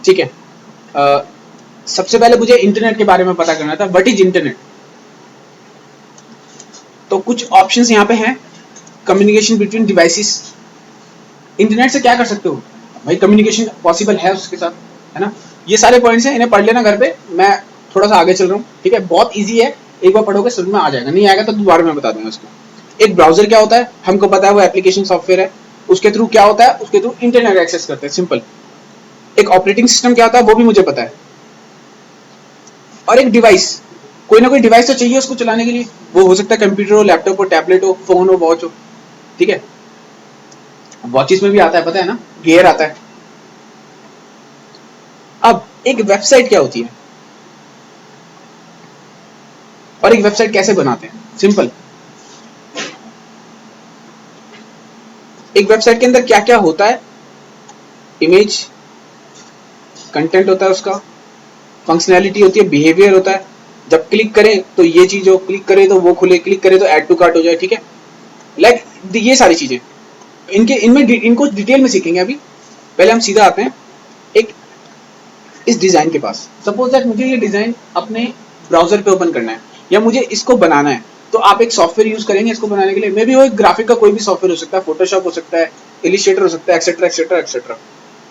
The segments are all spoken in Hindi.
ठीक है। सबसे पहले मुझे इंटरनेट के बारे में पता करना था, व्हाट इज इंटरनेट। तो कुछ ऑप्शंस यहाँ पे हैं, कम्युनिकेशन बिटवीन डिवाइसेस। इंटरनेट से क्या कर सकते हो भाई, कम्युनिकेशन पॉसिबल है उसके साथ, है ना। ये सारे पॉइंट्स हैं, इन्हें पढ़ लेना घर पे, मैं थोड़ा सा आगे चल रहा हूँ, ठीक है। बहुत ईजी है, एक बार पढ़ोगे समझ में आ जाएगा, नहीं आएगा तो दोबारा मैं बता दूंगा उसको। एक ब्राउजर क्या होता है हमको पता है, वो एप्लीकेशन सॉफ्टवेयर है। उसके थ्रू क्या होता है, उसके थ्रू इंटरनेट एक्सेस करते हैं, सिंपल। एक ऑपरेटिंग सिस्टम क्या होता है वो भी मुझे पता है। और एक डिवाइस, कोई ना कोई डिवाइस तो चाहिए उसको चलाने के लिए, वो हो सकता है कंप्यूटर हो, लैपटॉप हो, टैबलेट हो, फोन हो, वॉच हो, ठीक है। वॉचेस में भी आता है, पता है ना, गियर आता है। अब एक वेबसाइट क्या होती है और एक वेबसाइट कैसे बनाते हैं, सिंपल। एक वेबसाइट के अंदर क्या क्या होता है, इमेज, कंटेंट होता है उसका, फंक्शनैलिटी होती है, बिहेवियर होता है। जब क्लिक करें तो ये चीज हो, क्लिक करें तो वो खुले, क्लिक करें तो ऐड टू कार्ट हो जाए, ठीक है। लाइक ये सारी चीजें इनके इनमें इनको डिटेल में सीखेंगे अभी। पहले हम सीधा आते हैं एक इस डिजाइन के पास। सपोज दैट मुझे ये डिजाइन अपने ब्राउजर पे ओपन करना है या मुझे इसको बनाना है, तो आप एक सॉफ्टवेयर यूज करेंगे इसको बनाने के लिए। मे बी वो एक ग्राफिक का कोई भी सॉफ्टवेयर हो सकता है, फोटोशॉप हो सकता है, इलिस्ट्रेटर हो सकता है, एक्सेट्रा एक्सेट्रा एक्सेट्रा।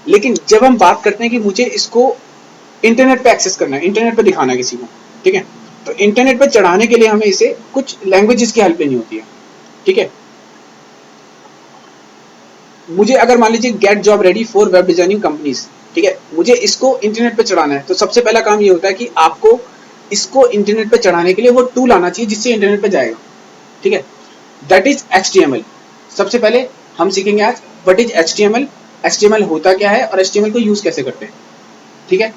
लेकिन जब हम बात करते हैं कि मुझे इसको इंटरनेट पे एक्सेस करना है, इंटरनेट पे दिखाना है किसी को, ठीक है, तो इंटरनेट पे चढ़ाने के लिए हमें इसे कुछ लैंग्वेजेस की हेल्प लेनी होती है, ठीक है। मुझे अगर मान लीजिए get job ready for web designing companies, ठीक है, मुझे इसको इंटरनेट पे चढ़ाना है, तो सबसे पहला काम ये होता है कि आपको इसको इंटरनेट पे चढ़ाने के लिए वो टूल आना चाहिए जिससे इंटरनेट पे जाएगा, ठीक है। That is HTML। सबसे पहले हम सीखेंगे आज व्हाट इज HTML, HTML होता क्या है और HTML को यूज कैसे करते हैं, ठीक है।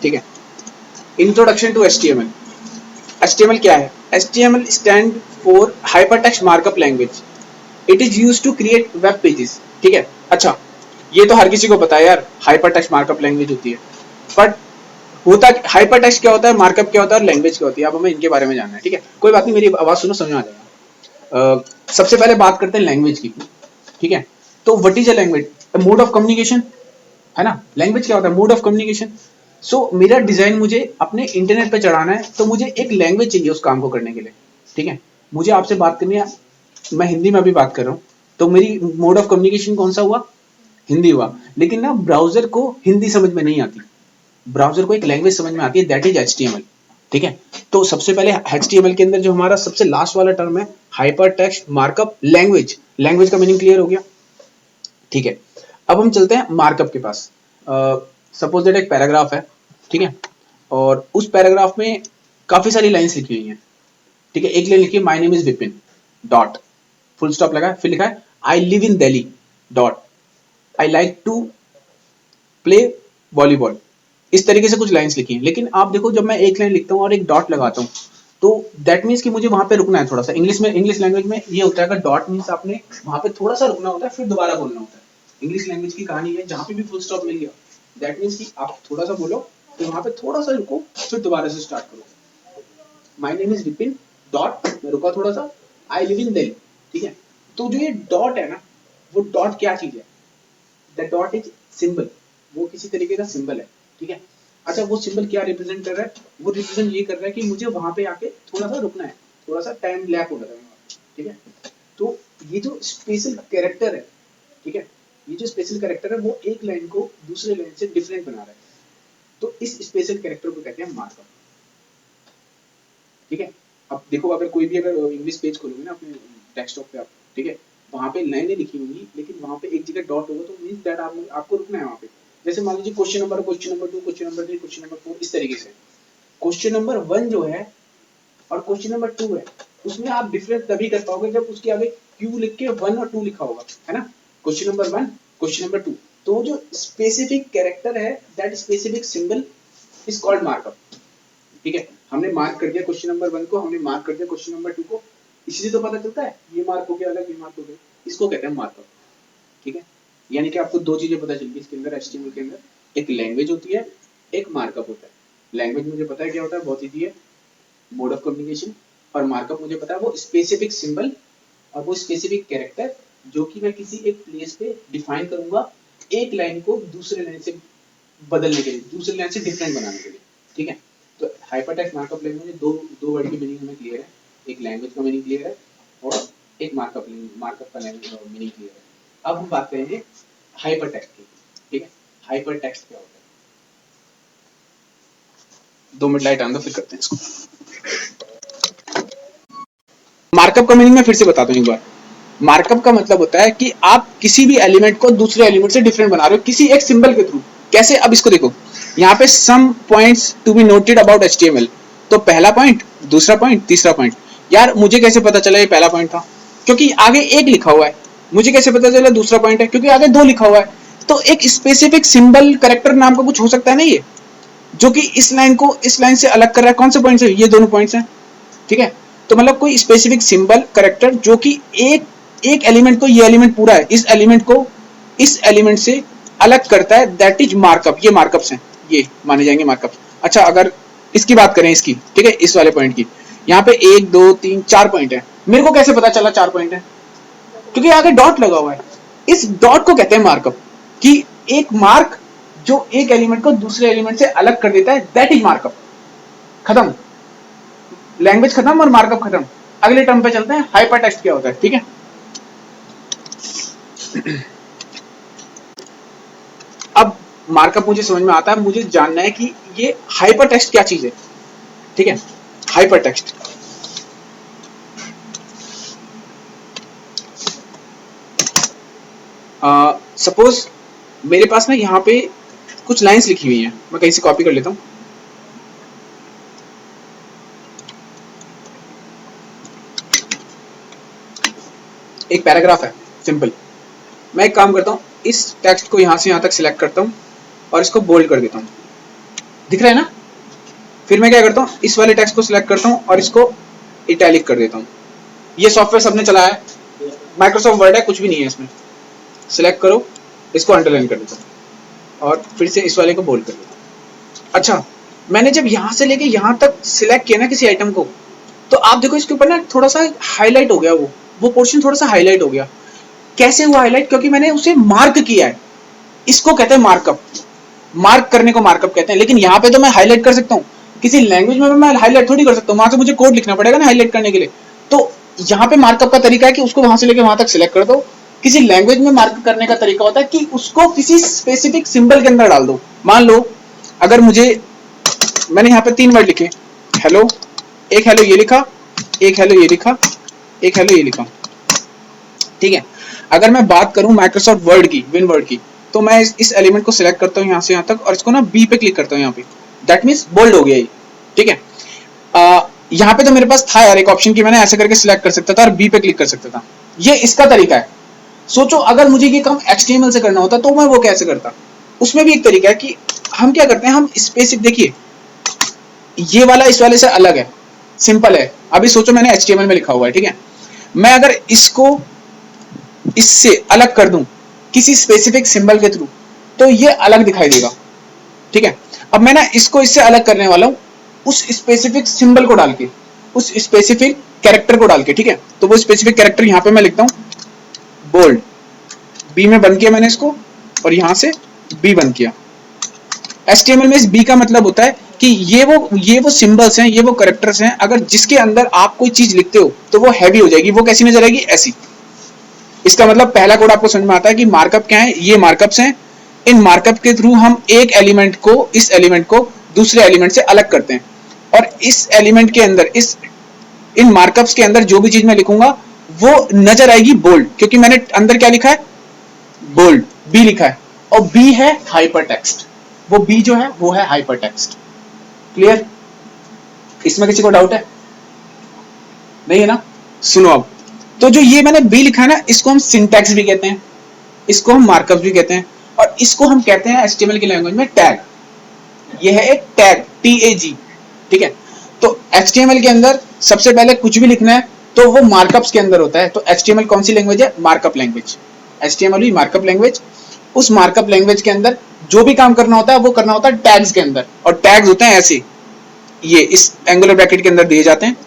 ठीक है, इंट्रोडक्शन टू HTML। HTML क्या है? HTML stand for hypertext markup language. It is use to create web pages, ठीक है। अच्छा, ये तो हर किसी को पता है यार, हाइपरटेक्स्ट मार्कअप लैंग्वेज होती है। बट होता हाइपर टेक्स्ट क्या होता है, मार्कअप क्या होता है और लैंग्वेज क्या होती है, अब हमें इनके बारे में जानना है, ठीक है। कोई बात नहीं, मेरी आवाज सुनो, समझ में आ जाएगा। सबसे पहले बात करते हैं लैंग्वेज की, ठीक है। तो what is a language? Mode of communication, है ना। लैंग्वेज क्या होता है? Mode of communication. सो मेरा डिजाइन मुझे अपने इंटरनेट पे चढ़ाना है, तो मुझे एक लैंग्वेज चाहिए उस काम को करने के लिए, ठीक है। मुझे आपसे बात करनी है, मैं हिंदी में अभी बात कर रहा हूँ, तो मेरी मोड ऑफ कम्युनिकेशन कौन सा हुआ? हिंदी हुआ। लेकिन ना ब्राउजर को हिंदी समझ में नहीं आती, ब्राउजर को एक लैंग्वेज समझ में आती है, दैट इज HTML, ठीक है। तो सबसे पहले HTML के अंदर जो हमारा सबसे लास्ट वाला टर्म है, hyper text markup language. Language का मीनिंग क्लियर हो गया, ठीक है। अब हम चलते हैं मार्कअप के पास। सपोज दैट एक पैराग्राफ है, ठीक है, और उस पैराग्राफ में काफी सारी लाइंस लिखी हुई हैं, ठीक है। एक लाइन लिखी है, my name is Vipin, dot, full stop लगा है, फिर लिखा है I live in Delhi, dot, I like to play volleyball. इस तरीके से कुछ लाइंस लिखी हैं। लेकिन आप देखो, जब मैं एक लाइन लिखता हूँ और एक डॉट लगाता हूँ, तो दैट मीन्स कि मुझे वहां पे रुकना है थोड़ा सा। इंग्लिश में, इंग्लिश लैंग्वेज में ये होता है, अगर डॉट मीन्स आपने वहां पे थोड़ा सा रुकना होता है, फिर दोबारा बोलना होता है। इंग्लिश लैंग्वेज की कहानी है, जहां पे भी फुल स्टॉप मिल गया, दैट मीन्स कि आप थोड़ा सा बोलो, फिर वहां पे थोड़ा सा रुको, फिर दोबारा से स्टार्ट करो। My name is Vipin, dot, मैं रुका थोड़ा सा, आई लिव इन दिल्ली, ठीक है। तो जो ये डॉट है ना, वो डॉट क्या चीज है? द डॉट इज सिंबल, वो किसी तरीके का सिंबल है, ठीक है। अच्छा, वो सिंबल क्या रिप्रेजेंट कर रहा है? वो रिप्रेजेंट ये कर रहा है कि मुझे वहां पे आके थोड़ा सा रुकना है, थोड़ा सा टाइम लैप हो रहा है, ठीक है। तो ये जो स्पेशल कैरेक्टर है, ठीक है, ये जो स्पेशल कैरेक्टर है वो एक लाइन को दूसरे लाइन से डिफरेंट बना रहा है। तो इस स्पेशल कैरेक्टर को कहते हैं मार्कअप, ठीक है। अब देखो, अगर कोई भी अगर इंग्लिश पेज खोलोगे ना अपने डेस्कटॉप पे आप, ठीक है, वहां पे लाइनें लिखी होंगी, लेकिन वहां पे एक जगह डॉट होगा, तो मींस दैट आपको रुकना है वहां पे। जैसे मान लीजिए question number, question number 2, question number 3, question number 4, इस तरीके से। क्वेश्चन नंबर 1 जो है और क्वेश्चन नंबर 2 है, उसमें आप डिफरेंस तभी कर पाओगे जब उसके आगे क्यू लिख के 1 और 2 लिखा होगा, है ना। क्वेश्चन नंबर 1, क्वेश्चन नंबर 2, तो जो स्पेसिफिक कैरेक्टर है, that specific symbol is called markup, ठीक है। हमने मार्क कर दिया क्वेश्चन नंबर 1 को, हमने मार्क कर दिया क्वेश्चन नंबर 2 को, इसलिए तो पता चलता है ये मार्क हो गया अलग, ये मार्क हो गया, इसको कहते हैं मार्कअप, ठीक है। यानी कि आपको दो चीजें पता चल गई इसके अंदर, HTML के अंदर एक लैंग्वेज होती है, एक मार्कअप होता है। लैंग्वेज मुझे पता है क्या होता है, बहुत ईजी है, मोड ऑफ कम्युनिकेशन। और मार्कअप मुझे पता है वो स्पेसिफिक सिंबल और वो स्पेसिफिक कैरेक्टर जो कि मैं किसी एक प्लेस पे डिफाइन करूंगा एक लाइन को दूसरे लाइन से बदलने के लिए, दूसरे लाइन से डिफरेंट बनाने के लिए, ठीक है। तो हाइपरटेक्स्ट मार्कअप लैंग्वेज में दो दो वर्ड की मीनिंग हमें क्लियर है, एक लैंग्वेज का मीनिंग क्लियर है और एक मार्कअप का मीनिंग क्लियर है। अब हम बात करेंगे हाइपरटेक्स्ट की, ठीक है। हाइपरटेक्स्ट क्या होता है? 2 मिनट लाइट आने दो, फिर करते हैं इसको। मार्कअप का मीनिंग मैं फिर से बताता हूँ एक बार। मार्कअप का मतलब होता है कि आप किसी भी एलिमेंट को दूसरे एलिमेंट से डिफरेंट बना रहे हो किसी एक सिंबल के थ्रू। कैसे? अब इसको देखो, यहाँ पे some points to be noted about HTML। तो पहला पॉइंट, दूसरा पॉइंट, तीसरा पॉइंट। यार मुझे कैसे पता चला ये पहला पॉइंट था? क्योंकि आगे एक लिखा हुआ है। मुझे कैसे पता चला दूसरा पॉइंट है? क्योंकि आगे 2 लिखा हुआ है। तो एक स्पेसिफिक सिंबल कैरेक्टर नाम का कुछ हो सकता है ना ये, जो कि इस लाइन को इस लाइन से अलग कर रहा है। कौन से पॉइंट से? ये दोनों पॉइंट्स हैं, ठीक है। तो मतलब कोई स्पेसिफिक सिंबल कैरेक्टर जो कि एक एलिमेंट को, ये एलिमेंट पूरा है, इस एलिमेंट को इस एलिमेंट से अलग करता है, दैट इज मार्कअप। ये मार्कअप्स हैं, ये माने जाएंगे मार्कअप्स। अच्छा, अगर इसकी बात करें, इसकी, ठीक है, इस वाले पॉइंट की, यहाँ पे 1 2 3 4 पॉइंट है। मेरे को कैसे पता चला 4 पॉइंट है? क्योंकि आगे डॉट लगा हुआ है। इस डॉट को कहते हैं मार्कअप, कि एक मार्क जो एक एलिमेंट को दूसरे एलिमेंट से अलग कर देता है, दैट इज मार्कअप। खत्म, लैंग्वेज खत्म और मार्कअप खत्म। अगले टर्म पे चलते हैं, हाइपरटेक्स्ट क्या होता है, ठीक है। अब मार्कअप मुझे समझ में आता है, मुझे जानना है कि ये हाइपरटेक्स्ट क्या चीज है, ठीक है। हाइपरटेक्स्ट सपोज मेरे पास ना यहाँ पे कुछ लाइंस लिखी हुई हैं, मैं कहीं से कॉपी कर लेता हूँ। एक पैराग्राफ है सिंपल। मैं एक काम करता हूँ, इस टेक्स्ट को यहाँ से यहाँ तक सिलेक्ट करता हूँ और इसको बोल्ड कर देता हूँ, दिख रहा है ना। फिर मैं क्या करता हूँ, इस वाले टेक्स्ट को सिलेक्ट करता हूँ और इसको इटैलिक कर देता हूँ। ये सॉफ्टवेयर सबने चलाया है, माइक्रोसॉफ्ट वर्ड है, कुछ भी नहीं है इसमें। सिलेक्ट करो, इसको अंडरलाइन कर देता हूँ और फिर से इस वाले को बोल्ड कर देता हूँ। अच्छा, मैंने जब यहाँ से लेके यहाँ तक सिलेक्ट किया ना किसी आइटम को, तो आप देखो इसके ऊपर ना थोड़ा सा हाईलाइट हो गया, वो पोर्शन थोड़ा सा हाईलाइट हो गया। कैसे हुआ हाईलाइट? क्योंकि मैंने उसे मार्क किया है। इसको कहते हैं मार्कअप। मार्क करने को मार्कअप कहते हैं। लेकिन यहाँ पे तो मैं हाईलाइट कर सकता हूँ, किसी लैंग्वेज में मैं हाईलाइट थोड़ी कर सकता हूँ, वहां से मुझे कोड लिखना पड़ेगा ना हाईलाइट करने के लिए। तो यहाँ पे मार्कअप का तरीका है कि उसको वहां से लेके वहां तक सिलेक्ट कर दो। किसी लैंग्वेज में मार्क करने का तरीका होता है कि उसको किसी स्पेसिफिक सिंबल के अंदर डाल दो। मान लो अगर मैंने यहाँ पे 3 वर्ड लिखे, हेलो, एक हेलो ये लिखा, एक हेलो ये लिखा, एक हेलो ये लिखा, ठीक है। अगर मैं बात करूं माइक्रोसॉफ्ट वर्ड की, विन वर्ड की, तो मैं इस एलिमेंट को सिलेक्ट करता हूं यहाँ से यहाँ तक और इसको ना बी पे क्लिक करता हूं यहाँ पे, दैट मीन्स बोल्ड हो गया ये, ठीक है। यहाँ पे तो मेरे पास था यार एक ऑप्शन की, मैंने ऐसे करके सिलेक्ट कर सकता था और बी पे क्लिक कर सकता था। ये इसका तरीका है। सोचो अगर मुझे ये काम HTML से करना होता तो मैं वो कैसे करता। उसमें भी एक तरीका है कि हम क्या करते हैं, हम स्पेसिफिक, देखिए ये वाला इस वाले से अलग है, सिंपल है। अभी सोचो मैंने HTML में लिखा हुआ है, ठीक है। मैं अगर इसको इससे अलग कर दूं किसी स्पेसिफिक सिंबल के थ्रू, तो ये अलग दिखाई देगा, ठीक है। अब मैं ना इसको इससे अलग करने वाला हूं उस स्पेसिफिक सिंबल को डाल के, उस स्पेसिफिक कैरेक्टर को डाल के, ठीक है। तो वो स्पेसिफिक कैरेक्टर यहाँ पे मैं लिखता हूं बोल्ड, बी में बंद किया मैंने इसको और यहां से बी बंद किया। HTML में इस बी का मतलब होता है कि ये वो सिंबल्स हैं, ये वो कैरेक्टर्स हैं, अगर जिसके अंदर आप कोई चीज लिखते हो तो वो हैवी हो जाएगी। वो कैसी नजर आएगी? ऐसी। इसका मतलब पहला कोड आपको समझ में आता है कि मार्कअप क्या है। ये मार्कअप्स हैं, इन मार्कअप के थ्रू हम एक एलिमेंट को, इस एलिमेंट को दूसरे एलिमेंट से अलग करते हैं। और इस एलिमेंट के अंदर, इन मार्कअप्स के अंदर जो भी चीज मैं लिखूंगा वो नजर आएगी बोल्ड, क्योंकि मैंने अंदर क्या लिखा है? बोल्ड, बी लिखा है। और बी है हाइपरटेक्स्ट, वो बी जो है वो है हाइपरटेक्स्ट। क्लियर? इसमें किसी को डाउट है? नहीं है ना? सुनो अब, तो जो ये मैंने बी लिखा है ना, इसको हम सिंटैक्स भी कहते हैं, इसको हम मार्कअप भी कहते हैं, और इसको हम कहते हैं HTML की लैंग्वेज में टैग। ये है एक टैग, TAG, ठीक है। तो HTML के अंदर सबसे पहले कुछ भी लिखना है तो वो मार्कअप्स के अंदर होता है। तो HTML कौन सी लैंग्वेज है? Markup language. HTML भी मार्कअप लैंग्वेज। उस मार्कअप लैंग्वेज के अंदर जो भी काम करना होता है वो करना होता है टैग्स के अंदर, और टैग्स होते हैं ऐसे, ये इस एंगुलर ब्रैकेट के अंदर दिए जाते हैं,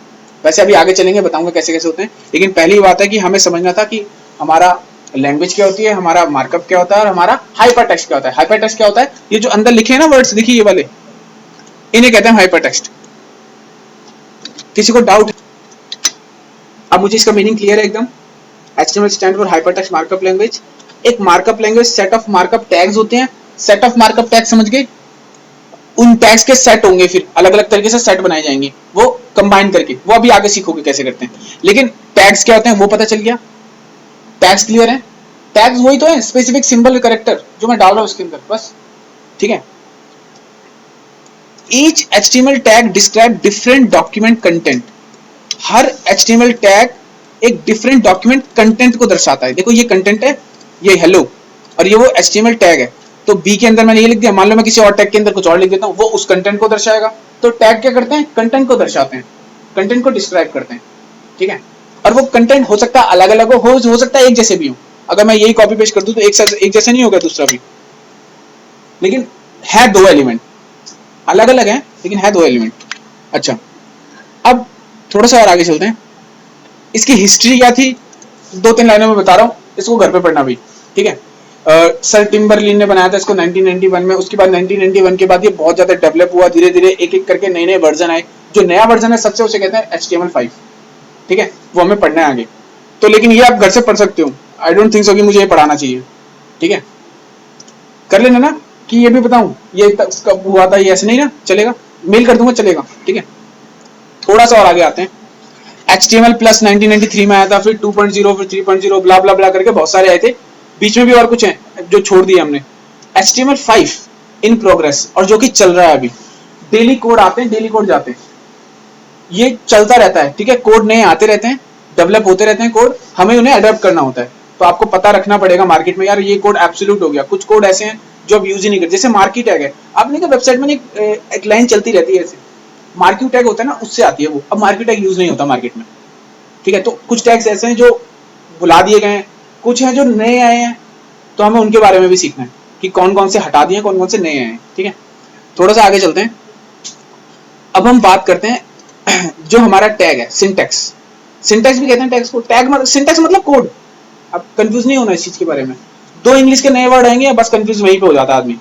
वैसे अभी आगे चलेंगे, बताऊंगा कैसे कैसे होते हैं, लेकिन पहली बात है कि हमें समझना था कि हमारा लैंग्वेज क्या होती है, हमारा मार्कअप क्या होता है और हमारा हाइपर टेक्स्ट क्या होता है। हाइपर टेक्स्ट क्या होता है, ये जो अंदर लिखे हैं ना वर्ड्स, देखिए ये वाले, इन्हें कहते हैं हाइपर टेक्स्ट। किसी को डाउट? अब मुझे इसका मीनिंग क्लियर है एकदम। HTML stand for hyper text markup language. एक markup language set of markup tags होते हैं। सेट ऑफ मार्कअप टैग समझ गए, उन टैग्स के सेट होंगे, फिर अलग अलग तरीके से सेट बनाए जाएंगे वो कंबाइन करके, वो अभी आगे सीखोगे कैसे करते हैं। लेकिन टैग्स क्या होते हैं वो पता चल गया। टैग्स क्लियर है? टैग्स वही तो है, स्पेसिफिक सिंबल कैरेक्टर जो मैं डाल रहा हूं उसके अंदर, बस। ठीक है। Each HTML tag describe different document content. हर HTML टैग एक डिफरेंट डॉक्यूमेंट कंटेंट को दर्शाता है। देखो ये कंटेंट है, ये हेलो, और ये वो HTML टैग है। तो बी के अंदर मैंने ये लिख दिया, मान लो मैं किसी और टैग के अंदर कुछ और लिख देता हूँ, वो उस कंटेंट को दर्शाएगा। तो टैग क्या करते हैं, कंटेंट को दर्शाते हैं, कंटेंट को डिस्क्राइब करते हैं। ठीक है। और वो कंटेंट हो सकता है अलग अलग हो सकता है एक जैसे भी हो। अगर मैं यही कॉपी पेस्ट कर दूं तो एक जैसे नहीं होगा दूसरा भी, लेकिन है दो एलिमेंट, अलग अलग है लेकिन है दो एलिमेंट। अच्छा, अब थोड़ा सा और आगे चलते हैं। इसकी हिस्ट्री क्या थी, दो तीन लाइनों में बता रहा हूँ, इसको घर पे पढ़ना भी। ठीक है। सर टिम्बरलिन ने बनाया था इसको 1991 में। उसके बाद 1991 के बाद ये बहुत ज्यादा डेवलप हुआ, धीरे धीरे एक एक करके नए नए वर्जन आए। जो नया वर्जन है सबसे, उसे कहते हैं HTML5। ठीक है, वो हमें पढ़ना है आगे तो, लेकिन ये आप घर से पढ़ सकते हो। आई डोंट थिंक सो कि मुझे ये पढ़ाना चाहिए। ठीक है, कर लेना ना कि ये भी बताऊं ये कब हुआ था, ये ऐसे नहीं ना चलेगा, मेल कर दूंगा चलेगा। ठीक है, थोड़ा सा और आगे आते हैं। HTML प्लस 1993 में आया था, फिर 2.0, फिर 3.0, ब्ला ब्ला ब्ला करके बहुत सारे आए थे। बीच में भी और कुछ हैं जो छोड़ दिए हमने। HTML5 इन प्रोग्रेस, और जो कि चल रहा है अभी। डेली कोड आते हैं, डेली कोड जाते हैं, ये चलता रहता है। ठीक है, कोड नए आते रहते हैं, डेवलप होते रहते हैं कोड, हमें उन्हें अडॉप्ट करना होता है। तो आपको पता रखना पड़ेगा मार्केट में, यार ये कोड एब्सोल्यूट हो गया। कुछ कोड ऐसे हैं जो आप यूज ही नहीं करते, जैसे मार्केट टैग है। आपने कहा वेबसाइट में एक लाइन चलती रहती है ऐसे, मार्केट टैग होता है ना, उससे आती है वो। अब मार्केट टैग यूज नहीं होता मार्केट में। ठीक है, तो कुछ टैग्स ऐसे हैं जो भुला दिए गए हैं, कुछ हैं जो नए आए हैं, तो हमें उनके बारे में भी सीखना है कि कौन कौन से हटा दिए, कौन कौन से नए आए हैं। ठीक है, थोड़ा सा आगे चलते हैं। अब हम बात करते हैं जो हमारा टैग है, सिंटैक्स। सिंटैक्स भी कहते हैं टैग्स को। टैग मतलब, सिंटैक्स मतलब कोड। अब कंफ्यूज नहीं होना इस चीज के बारे में। दो इंग्लिश के नए वर्ड आएंगे, बस कंफ्यूज वहीं पे हो जाता है आदमी,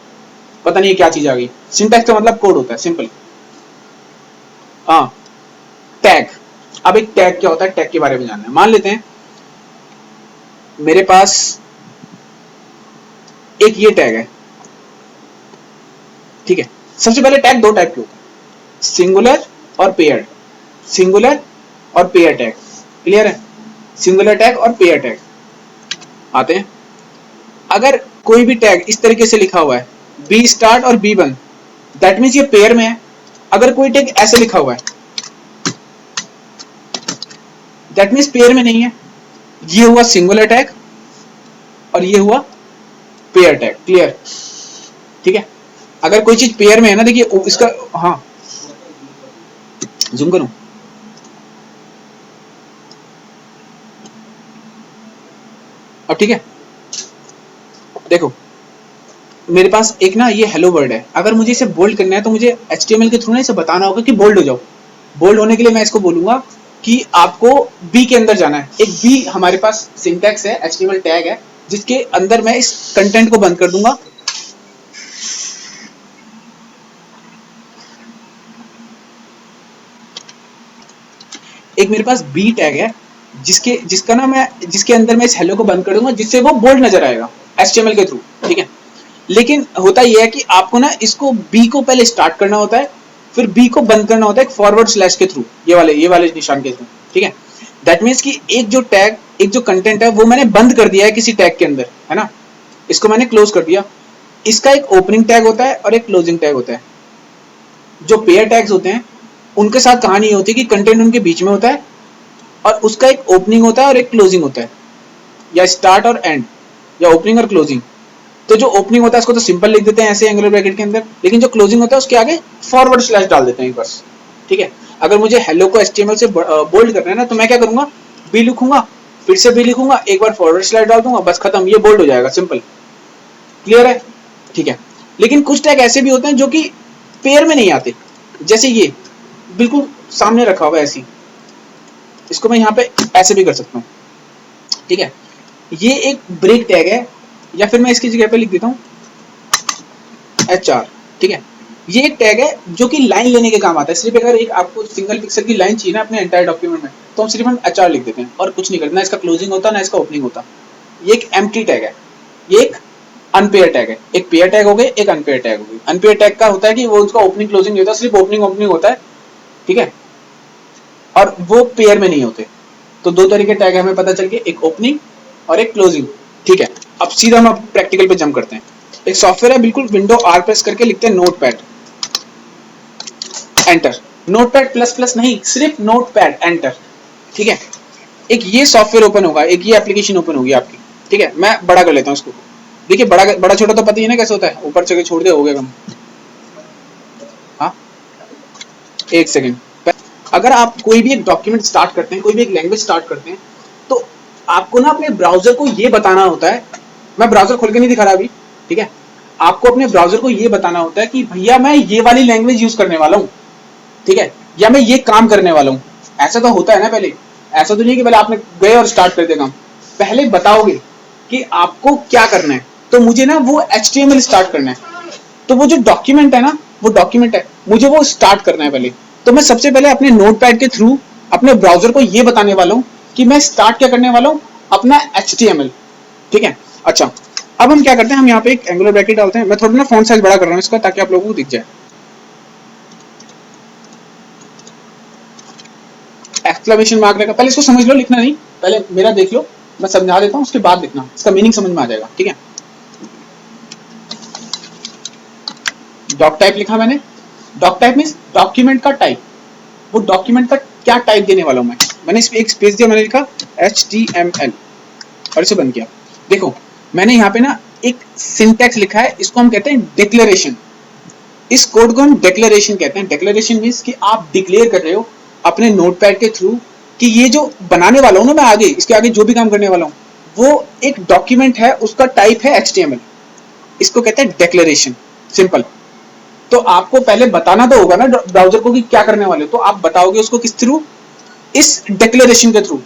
पता नहीं क्या चीज आ गई। सिंटैक्स का मतलब कोड होता है, सिंपल। हाँ, टैग। अब एक टैग क्या होता है, टैग के बारे में जानना है। मान लेते हैं मेरे पास एक ये टैग है। ठीक है, सबसे पहले टैग दो टाइप के होते हैं, सिंगुलर और पेयर्ड। सिंगुलर और पेयर टैग, क्लियर है? सिंगुलर टैग और पेयर टैग आते हैं। अगर कोई भी टैग इस तरीके से लिखा हुआ है, बी स्टार्ट और बी बंद, दैट मीन्स ये पेयर में है। अगर कोई टैग ऐसे लिखा हुआ है, दैट मीन्स पेयर में नहीं है। ये हुआ सिंगुलर टैग और ये हुआ पेयर टैग, क्लियर? ठीक है, अगर कोई चीज पेयर में है ना, देखिए इसका, हाँ जूम करूं, अब ठीक है। देखो मेरे पास एक ना ये हेलो वर्ड है, अगर मुझे इसे बोल्ड करना है तो मुझे HTML के थ्रू ना इसे बताना होगा कि बोल्ड हो जाओ। बोल्ड होने के लिए मैं इसको बोलूंगा कि आपको बी के अंदर जाना है। एक बी हमारे पास सिंटैक्स है, HTML टैग है, जिसके अंदर मैं इस कंटेंट को बंद कर दूंगा। एक मेरे पास बी टैग है जिसके अंदर मैं इस हेलो को बंद कर दूंगा, जिससे वो बोल्ड नजर आएगा HTML के थ्रू। ठीक है, लेकिन होता यह है कि आपको ना इसको बी को पहले स्टार्ट करना होता है, फिर बी को बंद करना होता है एक फॉरवर्ड स्लैश के थ्रू, ये वाले निशान के थ्रू। ठीक है, दैट मीन्स कि एक जो कंटेंट है वो मैंने बंद कर दिया है किसी टैग के अंदर, है ना, इसको मैंने क्लोज कर दिया। इसका एक ओपनिंग टैग होता है और एक क्लोजिंग टैग होता है। जो पेयर टैग्स होते हैं उनके साथ कहानी ये होती है कि कंटेंट उनके बीच में होता है और उसका एक ओपनिंग होता है और एक क्लोजिंग होता है, या स्टार्ट और एंड, या ओपनिंग और क्लोजिंग। तो जो ओपनिंग होता है उसको तो सिंपल लिख देते हैं ऐसे एंगुलर ब्रैकेट के अंदर, लेकिन जो क्लोजिंग होता है उसके आगे फॉरवर्ड स्लैश डाल देते हैं बस। ठीक है, अगर मुझे हेलो को HTML से बोल्ड करना है ना, तो मैं क्या करूंगा, बी लिखूंगा, फिर से बी लिखूंगा, एक बार फॉरवर्ड स्लैश डाल दूंगा, बस खत्म, ये बोल्ड हो जाएगा, सिंपल। क्लियर है? ठीक है, लेकिन कुछ टैग ऐसे भी होते हैं जो कि पेयर में नहीं आते, जैसे ये बिल्कुल सामने रखा हुआ है ऐसी, इसको मैं यहाँ पे ऐसे भी कर सकता हूँ, ठीक है। ये एक ब्रेक टैग है, या फिर मैं इसकी जगह पे लिख देता हूँ HR, ठीक है। ये एक टैग है जो कि लाइन लेने के काम आता है। सिर्फ अगर एक आपको सिंगल पिक्सल की लाइन चाहिए ना अपने एंटायर डॉक्यूमेंट में, तो हम सिर्फ HR लिख देते हैं और कुछ नहीं करते, ना इसका क्लोजिंग होता ना इसका ओपनिंग होता। ये एक एम्प्टी टैग है, ये एक अनपेयर टैग है। एक पेयर टैग हो गए, एक अनपेयर टैग हो गई। अनपेयर टैग का होता है कि वो उसका ओपनिंग क्लोजिंग नहीं होता, सिर्फ ओपनिंग होता है, ठीक है, और वो पेयर में नहीं होते। तो दो तरीके टैग हमें पता चल गए, एक ओपनिंग और एक क्लोजिंग, ठीक है। अब सीधा हम प्रैक्टिकल पे जंप करते हैं। एक सॉफ्टवेयर है, बिल्कुल विंडो R प्रेस करके लिखते हैं notepad, enter. Notepad plus plus नहीं, सिर्फ नोटपैड, एंटर, ठीक है। एक ये सॉफ्टवेयर ओपन होगा, एक ये एप्लीकेशन ओपन होगी आपकी, ठीक है। मैं बड़ा कर लेता हूँ इसको। देखिए बड़ा छोटा तो पता ही है ना कैसे होता है, ऊपर से छोड़ दे हो गया कम। हाँ, एक सेकेंड। अगर आप कोई भी एक डॉक्यूमेंट स्टार्ट करते हैं, कोई भी एक लैंग्वेज स्टार्ट करते हैं, तो आपको ना अपने ब्राउजर को ये बताना होता है, मैं ब्राउजर खोल के नहीं दिखा रहा अभी, ठीक है। आपको अपने ब्राउजर को ये बताना होता है कि भैया मैं ये वाली लैंग्वेज यूज करने वाला हूँ, ठीक है, या मैं ये काम करने वाला हूँ। ऐसा तो होता है ना पहले, ऐसा तो नहीं कि पहले आपने गए और स्टार्ट कर दिया काम। पहले बताओगे कि आपको क्या करना है, तो मुझे ना वो HTML स्टार्ट करना है, तो वो जो डॉक्यूमेंट है ना, वो डॉक्यूमेंट है, मुझे वो स्टार्ट करना है पहले। तो मैं सबसे पहले अपने नोटपैड के थ्रू अपने ब्राउजर को ये बताने वाला हूँ कि मैं स्टार्ट क्या करने वाला हूँ, अपना HTML, ठीक है। अच्छा, अब हम क्या करते हैं, हम यहाँ पे एक एंगुलर ब्रैकेट डालते हैं। मैं थोड़ा ना फॉन्ट साइज बड़ा कर रहा हूँ इसका, ताकि आप लोगों को दिख जाए। एक्सक्लेमेशन मार्क रहेगा, पहले इसको समझ लो, लिखना नहीं, पहले मेरा देख लो, मैं समझा देता हूँ, उसके बाद लिखना, इसका मीनिंग समझ में आ जाएगा, ठीक है। डॉक टाइप लिखा मैंने। डॉक टाइप मीन्स डॉक्यूमेंट का टाइप, वो डॉक्यूमेंट का क्या टाइप देने वाला हूं मैं। मैंने इस पे एक स्पेस दिया, मैंने लिखा HTML और इसे बंद किया। देखो मैंने यहाँ पे ना एक सिंटैक्स लिखा है, इसको हम कहते हैं डिक्लेरेशन। इस कोड को हम डिक्लेरेशन कहते हैं। डिक्लेरेशन मीन्स कि आप डिक्लेयर कर रहे हो अपने नोटपैड के थ्रू कि ये जो बनाने वाला हूं ना मैं, आगे इसके आगे जो भी काम करने वाला हूं, वो एक डॉक्यूमेंट है, उसका टाइप है HTML। इसको कहते हैं डिक्लेरेशन, सिंपल। तो आपको पहले बताना तो होगा ना ब्राउजर को कि क्या करने वाले हो, तो आप बताओगे उसको किस थ्रू, इस डिक्लेरेशन के थ्रू।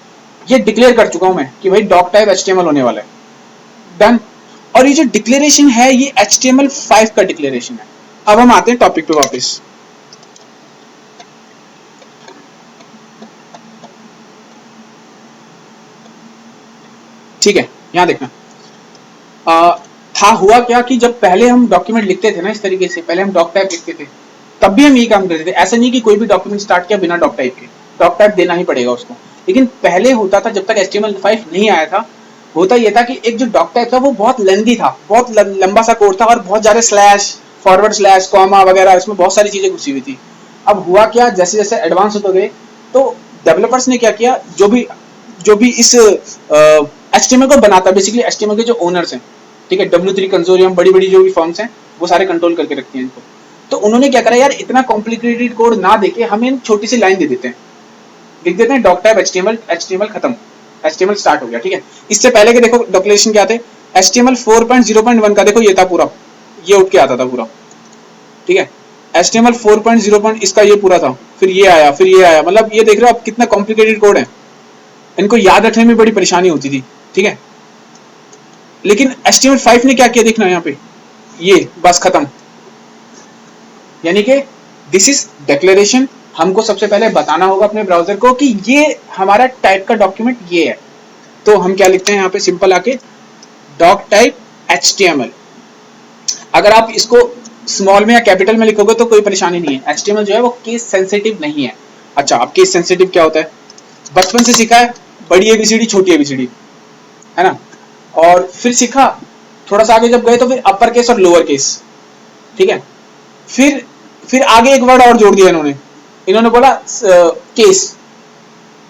ये डिक्लेयर कर चुका हूं मैं कि भाई डॉक टाइप HTML होने वाला है, डन। और ये जो डिक्लेरेशन है ये HTML5 का डिक्लेरेशन है। अब हम आते हैं टॉपिक पे वापस। ठीक है, यहां देखना। था हुआ क्या कि जब पहले हम डॉक्यूमेंट लिखते थे ना इस तरीके से, पहले हम डॉक टाइप लिखते थे, तब भी हम ये काम करते थे। ऐसा नहीं कि कोई भी डॉक्यूमेंट स्टार्ट किया बिना डॉक टाइप के, डॉक टाइप देना ही पड़ेगा उसको। लेकिन पहले होता था, जब तक HTML5 नहीं आया था, होता यह था कि एक जो डॉक टाइप था वो बहुत लेंथी था, बहुत लंबा सा कोड था, और बहुत ज्यादा स्लैश, फॉरवर्ड स्लैश, कॉमा वगैरह, इसमें बहुत सारी चीजें घुसी हुई थी। अब हुआ क्या, जैसे जैसे एडवांस होते गए, तो डेवलपर्स ने क्या किया, जो भी इस HTML को बनाता, बेसिकली HTML के जो ओनर्स हैं, ठीक है, W3 कंसोर्टियम, बड़ी बड़ी जो भी फर्म्स हैं, वो सारे कंट्रोल करके रखती हैं इनको। तो उन्होंने क्या करा, यार इतना कॉम्प्लिकेटेड कोड ना देके हम एक छोटी सी लाइन दे देते हैं, लिख देते हैं डॉक टाइप HTML खत्म, HTML स्टार्ट हो गया, ठीक है। इससे पहले के देखो डिक्लेरेशन क्या थे, HTML 4.0.1 का देखो ये था पूरा, ये उठ के आता था पूरा, ठीक है। HTML 4.0. इसका ये पूरा था, फिर ये आया, फिर ये आया, मतलब ये देख रहे हो आप कितना कॉम्प्लिकेटेड कोड है, इनको याद रखने में बड़ी परेशानी होती थी, ठीक है। लेकिन HTML5 ने क्या किया, देखना यहाँ पे, ये बस खत्म। यानी कि दिस इज डिक्लेरेशन। हमको सबसे पहले बताना होगा अपने ब्राउजर को कि ये हमारा टाइप का डॉक्यूमेंट ये है। तो हम क्या लिखते हैं यहाँ पे, सिंपल आके डॉक टाइप HTML। अगर आप इसको स्मॉल में या कैपिटल में लिखोगे तो कोई परेशानी नहीं है। HTML जो है वो केस सेंसिटिव नहीं है। अच्छा, अब केस सेंसिटिव क्या होता है, बचपन से सीखा है, बड़ी ABCD छोटी ABCD, है ना। और फिर सीखा, थोड़ा सा आगे जब गए तो फिर अपर केस और लोअर केस, ठीक है। फिर आगे एक वर्ड और जोड़ दिया इन्होंने बोला केस,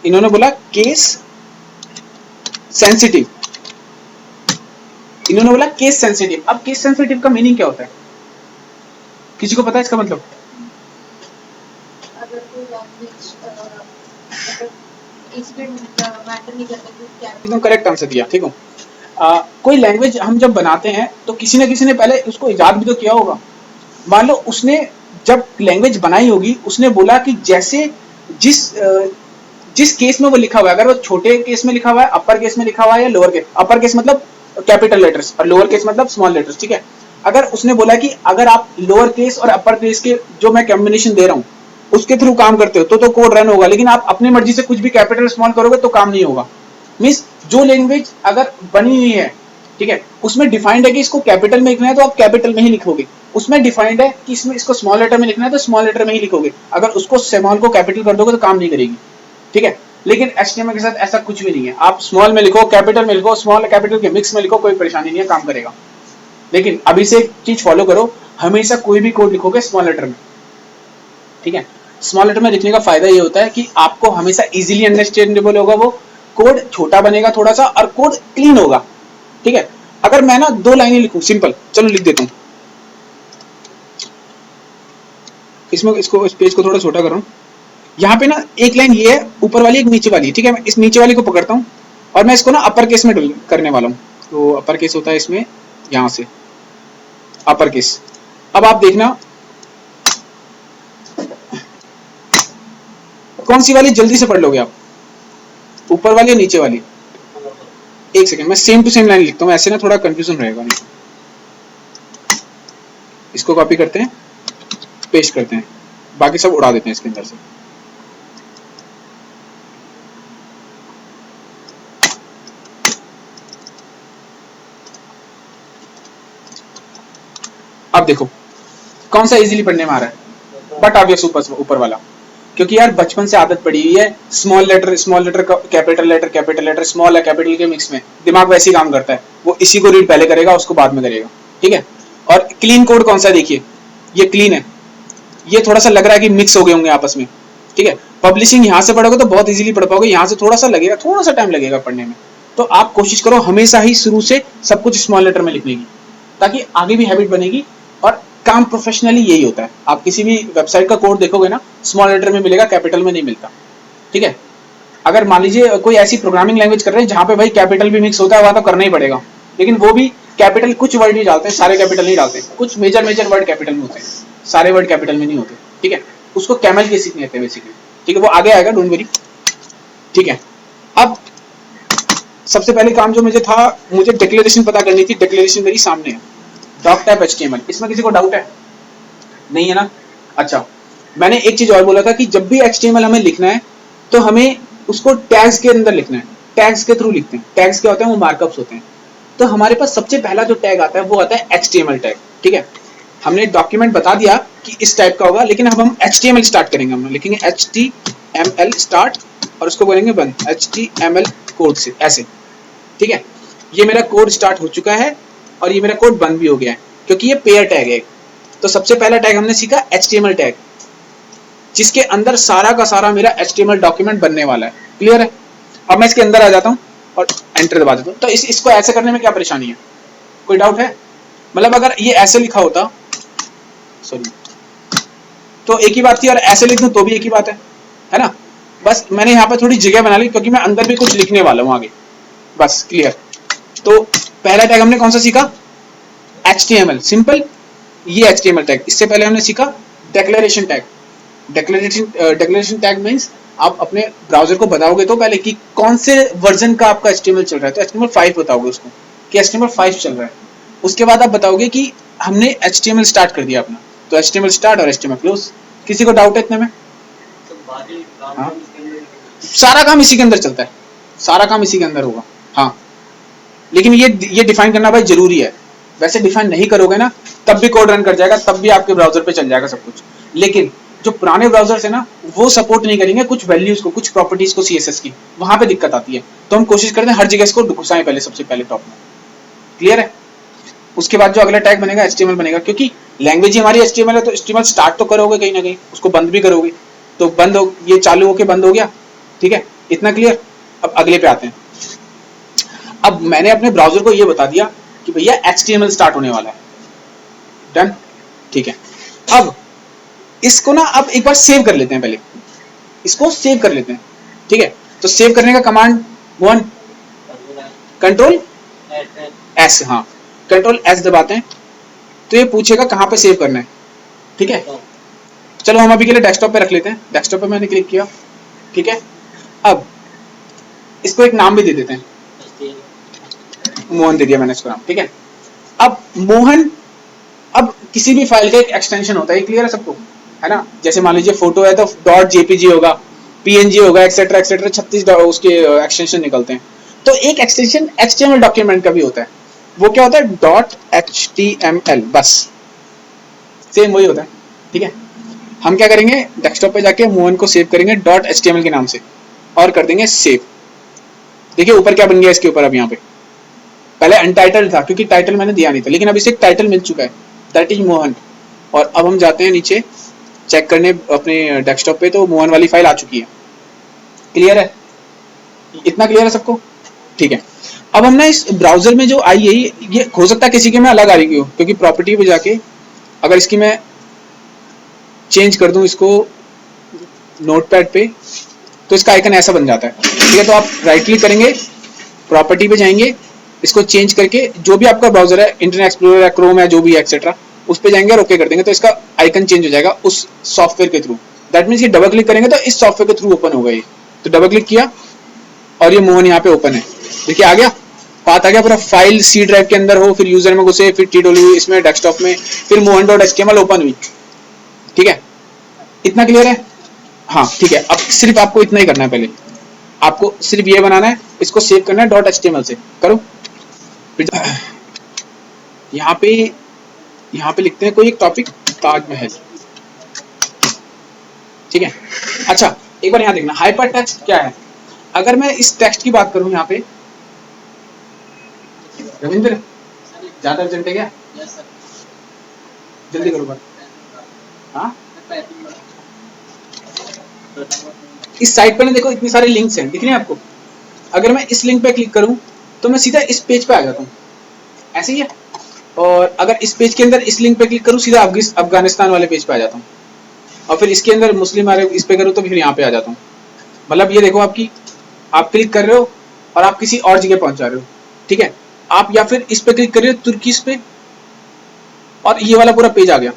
इन्होंने बोला केस सेंसिटिव, इन्होंने बोला केस सेंसिटिव। अब केस सेंसिटिव का मीनिंग क्या होता है, किसी को पता है इसका मतलब? अगर कोई लैंग्वेज मैटर नहीं करता, एकदम करेक्ट आंसर दिया, ठीक हो। कोई लैंग्वेज हम जब बनाते हैं तो किसी न किसी ने पहले उसको इजाद भी तो किया होगा। मान लो उसने जब लैंग्वेज बनाई होगी, उसने बोला कि जैसे जिस केस में वो लिखा हुआ है, अगर वो छोटे केस में लिखा हुआ है, अपर केस में लिखा हुआ है या लोअर केस, अपर केस मतलब कैपिटल लेटर्स और लोअर केस मतलब स्मॉल लेटर्स, ठीक है। अगर उसने बोला कि अगर आप लोअर केस और अपर केस के जो मैं कॉम्बिनेशन दे रहा हूँ उसके थ्रू काम करते हो तो कोड रन होगा, लेकिन आप अपनी मर्जी से कुछ भी कैपिटल स्मॉल करोगे तो काम नहीं होगा। मींस जो लैंग्वेज अगर बनी हुई है, ठीक है, उसमें डिफाइंड है कि इसको कैपिटल में लिखना है तो आप कैपिटल में ही लिखोगे, उसमें डिफाइंड है कि इसमें इसको स्मॉल लेटर में लिखना है तो स्मॉल लेटर में ही लिखोगे, अगर उसको स्मॉल को कैपिटल कर दोगे तो काम नहीं करेगी, ठीक है। लेकिन HTML के साथ ऐसा कुछ भी नहीं है, आप स्मॉल में लिखो, कैपिटल में लिखो, स्मॉल कैपिटल के मिक्स में लिखो, कोई परेशानी नहीं है, काम करेगा। लेकिन अभी से एक चीज फॉलो करो, हमेशा कोई भी कोड लिखोगे स्मॉल लेटर में, ठीक है। स्मॉल लेटर में लिखने का फायदा ये होता है कि आपको हमेशा इजीली अंडरस्टैंडेबल होगा, वो कोड छोटा बनेगा थोड़ा सा और कोड क्लीन होगा, ठीक है। अगर मैं ना 2 लाइनें लिखूं सिंपल, चलो लिख देता हूं इसमें, इसको इस पेज को थोड़ा छोटा कर रहा हूं। यहाँ पे ना एक लाइन ये है ऊपर वाली, एक नीचे वाली, ठीक है। मैं इस नीचे वाली को पकड़ता हूँ और मैं इसको ना अपर केस में करने वाला हूँ, तो अपर केस होता है इसमें, यहाँ से अपर केस। अब आप देखना कौन सी वाली जल्दी से पढ़ लोगे आप, ऊपर वाली या नीचे वाली? एक सेकंड, मैं सेम टू सेम लाइन लिखता हूँ, ऐसे ना थोड़ा कंफ्यूजन रहेगा नहीं। इसको कॉपी करते हैं, पेस्ट करते हैं, बाकी सब उड़ा देते हैं इसके अंदर से। अब देखो कौन सा इजीली पढ़ने में आ रहा है, बट ऑब्वियस ऊपर वाला, क्योंकि यार बचपन से आदत पड़ी हुई है small letter capital letter small है कैपिटल के मिक्स में, दिमाग वैसे ही काम करता है, वो इसी को रीड पहले करेगा उसको बाद में करेगा, ठीक है। और क्लीन कोड कौन सा, देखिए ये क्लीन है, ये थोड़ा सा लग रहा है कि मिक्स हो गए होंगे आपस में, ठीक है। पब्लिशिंग यहाँ से पढ़ोगे तो बहुत इजीली पढ़ पाओगे, यहाँ से थोड़ा सा लगेगा, थोड़ा सा टाइम लगेगा पढ़ने में। तो आप कोशिश करो हमेशा ही शुरू से सब कुछ स्मॉल लेटर में लिखने की, ताकि आगे भी हैबिट बनेगी। और काम प्रोफेशनली यही होता है, आप किसी भी वेबसाइट का कोड देखोगे ना स्मॉल लेटर में मिलेगा, कैपिटल में नहीं मिलता, ठीक है। अगर मान लीजिए कोई ऐसी प्रोग्रामिंग लैंग्वेज कर रहे हैं जहां पे भाई कैपिटल भी मिक्स होता है, वहां तो करना ही पड़ेगा, लेकिन वो भी कैपिटल कुछ वर्ड नहीं डालते, सारे कैपिटल नहीं डालते, कुछ मेजर वर्ड कैपिटल में होते हैं, सारे वर्ड कैपिटल में नहीं होते, ठीक है। उसको कैमल केसिंग कहते हैं बेसिकली, ठीक है, वो आगे आएगा, डोंट वरी, ठीक है। अब सबसे पहले काम जो मुझे था, मुझे डिक्लेरेशन पता करनी थी, डिक्लेरेशन मेरी सामने है, डॉक टाइप HTML, इसमें किसी को डाउट है? नहीं है ना? अच्छा, मैंने एक चीज और बोला था कि जब भी HTML हमें लिखना है तो हमें उसको टैग्स के अंदर लिखना है, टैग्स के थ्रू लिखते हैं। टैग्स क्या होते हैं? वो मार्कअप्स होते हैं। तो हमारे पास सबसे पहला जो टैग आता है वो आता है HTML टैग, ठीक है। हमने डॉक्यूमेंट बता दिया कि इस टाइप का होगा, लेकिन अब हम HTML स्टार्ट करेंगे, हम लिखेंगे HTML स्टार्ट और उसको बोलेंगे बंद, HTML कोड से ऐसे, ठीक है। ये मेरा कोड स्टार्ट हो चुका है और ये मेरा कोड बंद भी हो गया है, क्योंकि ये पेयर टैग है। तो सबसे पहला टैग हमने सीखा HTML टैग, जिसके अंदर सारा का सारा मेरा HTML डॉक्यूमेंट बनने वाला है। क्लियर है? अब मैं इसके अंदर आ जाता हूँ और एंटर दबा देता हूँ। तो इसको ऐसे करने में क्या परेशानी है? कोई डाउट है? मतलब अगर ये ऐसे लिखा होता, सॉरी, तो एक ही बात थी, और ऐसे लिख दूं तो भी एक ही बात है ना। बस मैंने यहाँ पे थोड़ी जगह बना ली, क्योंकि मैं अंदर भी कुछ लिखने वाला हूँ आगे। बस क्लियर। तो पहला टैग हमने कौन सा सीखा? HTML, सिंपल, ये HTML टैग। इससे पहले हमने सीखा declaration tag. Declaration tag means आप अपने ब्राउजर को बताओगे तो पहले कि कौन से वर्जन का आपका HTML चल रहा है, तो HTML 5 बताओगे उसको कि HTML 5 चल रहा है। उसके बाद आप बताओगे कि हमने HTML स्टार्ट कर दिया अपना, तो HTML स्टार्ट और HTML क्लोज। किसी को डाउट है इतने में? हाँ, सारा काम इसी के अंदर चलता है, सारा काम इसी के अंदर होगा। हाँ, लेकिन ये डिफाइन करना भाई जरूरी है। वैसे डिफाइन नहीं करोगे ना तब भी कोड रन कर जाएगा, तब भी आपके ब्राउजर पे चल जाएगा सब कुछ। लेकिन जो पुराने ब्राउजर्स है ना, वो सपोर्ट नहीं करेंगे कुछ वैल्यूज को, कुछ प्रॉपर्टीज को CSS की, वहां पे दिक्कत आती है। तो हम कोशिश करते हैं हर जगह इसको घुसाएं पहले, सबसे पहले टॉप में। क्लियर है? उसके बाद जो अगला टैग बनेगा HTML बनेगा, क्योंकि लैंग्वेज ही हमारी HTML है, तो HTML स्टार्ट तो करोगे कहीं ना कहीं, उसको बंद भी करोगे, तो बंद हो, ये चालू होके बंद हो गया, ठीक है, इतना क्लियर। अब अगले पे आते हैं। अब मैंने अपने ब्राउजर को ये बता दिया कि भैया HTML स्टार्ट होने वाला है, डन, ठीक है। अब इसको ना अब एक बार सेव कर लेते हैं, पहले इसको सेव कर लेते हैं, ठीक है। तो सेव करने का कमांड वन, कंट्रोल S, हाँ, कंट्रोल S दबाते हैं तो ये पूछेगा कहाँ पे सेव करना है, ठीक है। चलो हम अभी के लिए डेस्कटॉप पे रख लेते हैं। डेस्कटॉप पे मैंने क्लिक किया, ठीक है। अब इसको एक नाम भी दे देते हैं, मोहन दे दिया मैंने इसको नाम, ठीक है। अब मोहन, अब किसी भी फाइल का एक एक्सटेंशन होता है, क्लियर है सबको, है ना। जैसे मान लीजिए फोटो है तो डॉट जेपीजी होगा, पीएनजी होगा, एक्सेट्रा एक्सेट्रा 36 उसके एक्सटेंशन निकलते हैं। तो एक एक्सटेंशन एचटीएमएल डॉक्यूमेंट का भी होता है, वो क्या होता है, डॉट एचटीएमएल, बस सेम वही होता है, ठीक है। हम क्या करेंगे, डेस्कटॉप पे जाके मोहन को सेव करेंगे डॉट एचटीएमएल के नाम से और कर देंगे सेव। देखिए ऊपर क्या बन गया इसके ऊपर, अब यहाँ पे पहले अनटाइटल्ड था क्योंकि टाइटल मैंने दिया नहीं था, लेकिन अब इसे एक टाइटल मिल चुका है, दैट इज मोहन। और अब हम जाते हैं नीचे चेक करने अपने डेस्कटॉप पे, तो मोहन वाली फाइल आ चुकी है, क्लियर है, इतना क्लियर है सबको, ठीक है। अब हम ना इस ब्राउजर में जो आई है, ये हो सकता है किसी के में अलग आ रही हो, क्योंकि प्रॉपर्टी पे जाके अगर इसकी मैं चेंज कर दूं इसको नोटपैड पे, तो इसका आइकन ऐसा बन जाता है, ठीक है। तो आप राइट क्लिक करेंगे, प्रॉपर्टी पे जाएंगे, इसको चेंज करके जो भी आपका ब्राउजर है, इंटरनेट एक्सप्लोरर है, क्रोम है, जो भी है एक्सेट्रा, उस पे जाएंगे और ओके कर देंगे, तो इसका आइकन चेंज हो जाएगा उस सॉफ्टवेयर के थ्रू। दैट मीन्स ये डबल क्लिक करेंगे तो इस सॉफ्टवेयर के थ्रू ओपन होगा ये। तो डबल क्लिक किया और ये मोहन यहाँ पे ओपन है, देखिए आ गया, पाथ आ गया पूरा, फाइल सी ड्राइव के अंदर हो, फिर यूजर में घुसे, फिर TW इसमें डेस्कटॉप में, फिर मोहन डॉट एचटीएमएल ओपन हुई, ठीक है। इतना क्लियर है, हाँ ठीक है। अब सिर्फ आपको इतना ही करना है, पहले आपको सिर्फ ये बनाना है, इसको सेव करना है डॉट एचटीएमएल से, करो। यहाँ पे लिखते हैं कोई एक टॉपिक, ताजमहल, ठीक है। अच्छा एक बार यहाँ देखना, हाइपर टेक्स्ट क्या है। अगर मैं इस टेक्स्ट की बात करूं यहाँ पे, रविंद्र ज्यादा अर्जेंट है क्या, जल्दी करो बात, हाँ। इस साइट पे ना देखो इतनी सारे लिंक्स हैं, दिख रहे हैं आपको। अगर मैं इस लिंक पे क्लिक करूं तो मैं सीधा इस पेज पे आ जाता हूँ, ऐसे ही है। और अगर इस पेज के अंदर इस लिंक पे क्लिक करूं, सीधा अफगानिस्तान वाले पेज पे आ जाता हूँ। और फिर इसके अंदर मुस्लिम आ रहे, इस पे करूँ तो फिर यहाँ पे आ जाता हूँ। मतलब ये देखो आप क्लिक कर रहे हो और आप किसी और जगह पहुंच जा रहे हो, ठीक है। आप या फिर इस पे क्लिक कर रहे हो तुर्कीश पे, और ये वाला पूरा पेज आ गया,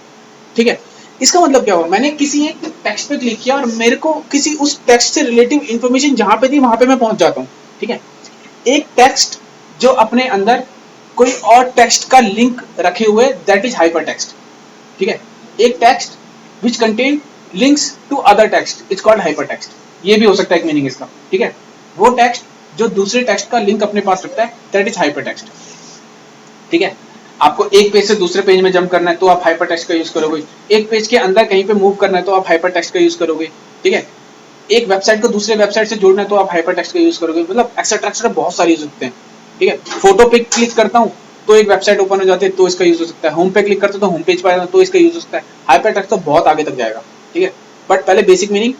ठीक है। इसका मतलब क्या हुआ, मैंने किसी एक टेक्स्ट पे क्लिक किया और मेरे को किसी उस टेक्स्ट से रिलेटिव इंफॉर्मेशन जहां पे थी वहां पे मैं पहुंच जाता हूँ, ठीक है। एक टेक्स्ट जो अपने अंदर कोई और टेक्स्ट का लिंक रखे हुए, दैट इज हाइपर टेक्स्ट, ठीक है। एक text which contain links to other text is called hyper text, ये भी हो सकता है एक मीनिंग इसका, ठीक है। वो टेक्स्ट जो दूसरे टेक्स्ट का लिंक अपने पास रखता है, दैट इज हाइपर टेक्स्ट, ठीक है। आपको एक पेज से दूसरे पेज में जंप करना है तो आप हाइपर टेक्स्ट का यूज करोगे, एक पेज के अंदर कहीं पे मूव करना है तो आप हाइपर टेक्स्ट का यूज करोगे, ठीक है। एक वेबसाइट को दूसरे वेबसाइट से जोड़ना है तो आप हाइपर टेक्स्ट का यूज करोगे, मतलब एक्सेट्रा एक्सेट्रा बहुत सारे यूज होते हैं, ठीक है। फोटो पे क्लिक करता हूँ तो एक वेबसाइट ओपन हो जाती है तो इसका यूज हो सकता है, होम पे क्लिक करता हूँ तो होम पेज पर तो इसका यूज हो सकता है। हाइपर टेक्स्ट तो बहुत आगे तक जाएगा, ठीक है। बट पहले बेसिक मीनिंग,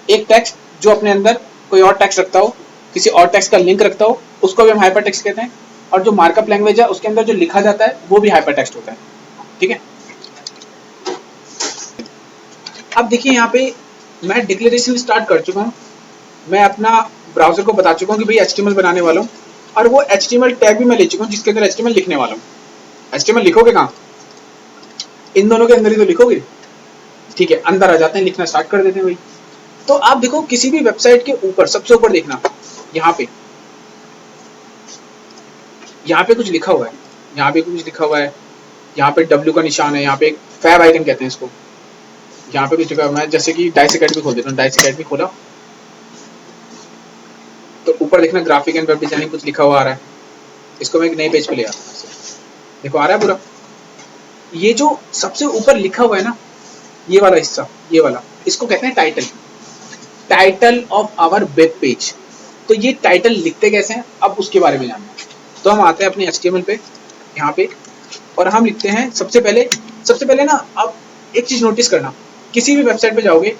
एक टेक्स्ट जो अपने अंदर कोई और टेक्स्ट रखता हो, किसी और टेक्स्ट का लिंक रखता हो, उसको भी हम हाइपर टेक्स्ट कहते हैं। और जो मार्कअप लैंग्वेज है उसके अंदर जो लिखा जाता है वो भी हाइपर टेक्स्ट होता है, ठीक है। अब देखिए यहाँ पे मैं डिक्लेरेशन स्टार्ट कर चुका हूँ, मैं अपना ब्राउजर को बता चुका हूँ कि भाई HTML बनाने वाला हूँ, और वो HTML टैग भी मैं ले चुका हूँ जिसके अंदर HTML लिखने वाला हूँ। HTML लिखोगे कहाँ, इन दोनों के अंदर ही तो लिखोगे, ठीक है। अंदर आ जाते हैं, लिखना स्टार्ट कर देते हैं भाई। तो आप देखो किसी भी वेबसाइट के ऊपर सबसे ऊपर देखना, यहाँ पे कुछ लिखा हुआ है, यहाँ पे कुछ लिखा हुआ है, यहाँ पे W का निशान है, यहाँ पे एक फैब आइकन कहते हैं इसको, यहाँ पे कुछ लिखा हुआ है। जैसे कि डाइस अकेडमी खोल देता हूँ, डाइस अकेडमी खोला तो ऊपर देखना ग्राफिक एंड वेब डिजाइनिंग कुछ लिखा हुआ आ रहा है, इसको मैं एक नए पेज पे ले आता हूँ, देखो आ रहा है पूरा। ये जो सबसे ऊपर लिखा हुआ है ना, ये वाला हिस्सा, ये वाला, इसको कहते हैं title, title of our web page. तो ये टाइटल लिखते कैसे हैं, अब उसके बारे में जानना है। तो हम आते हैं अपने HTML पे यहाँ पे, और हम लिखते हैं सबसे पहले ना, आप एक चीज नोटिस करना, किसी भी वेबसाइट पे जाओगे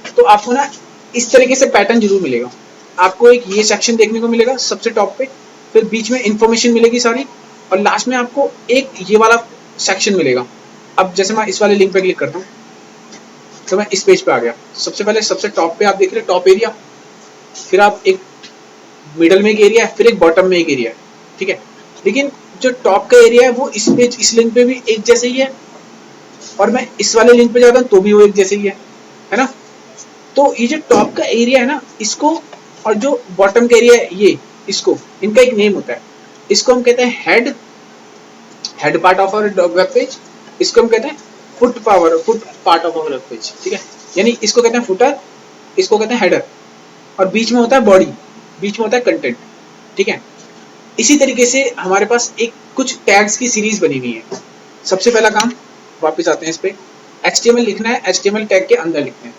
तो आपको ना इस तरीके से पैटर्न जरूर मिलेगा। आपको एक ये सेक्शन देखने को मिलेगा सबसे टॉप पे, फिर बीच में इंफॉर्मेशन मिलेगी सारी, और लास्ट में आपको एक ये वाला सेक्शन मिलेगा। अब जैसे मैं इस वाले लिंक पे क्लिक करता हूँ तो मैं इस पेज पे आ गया। सबसे पहले सबसे टॉप पे आप देख रहे हैं टॉप एरिया, फिर आप एक मिडल में एक एरिया है, फिर एक बॉटम में एक एरिया है, ठीक है। लेकिन जो टॉप का एरिया है वो इस लिंक पे भी एक जैसे ही है, और मैं इस वाले लिंक पे जाता हूँ तो भी वो एक जैसे ही है ना। तो ये जो टॉप का एरिया है ना, इसको और जो बॉटम का एरिया है ये, इसको, इनका एक नेम होता है, इसको हम कहते हैं head part of our web page, इसको हम कहते हैं foot part of our web page, ठीक है। यानी इसको कहते हैं फुटर, इसको कहते हैं हेडर, और बीच में होता है बॉडी, बीच में होता है कंटेंट, ठीक है। इसी तरीके से हमारे पास एक कुछ टैग्स की सीरीज बनी हुई है। सबसे पहला काम, वापस आते हैं इस पे, HTML लिखना है, HTML टैग के अंदर लिखते हैं।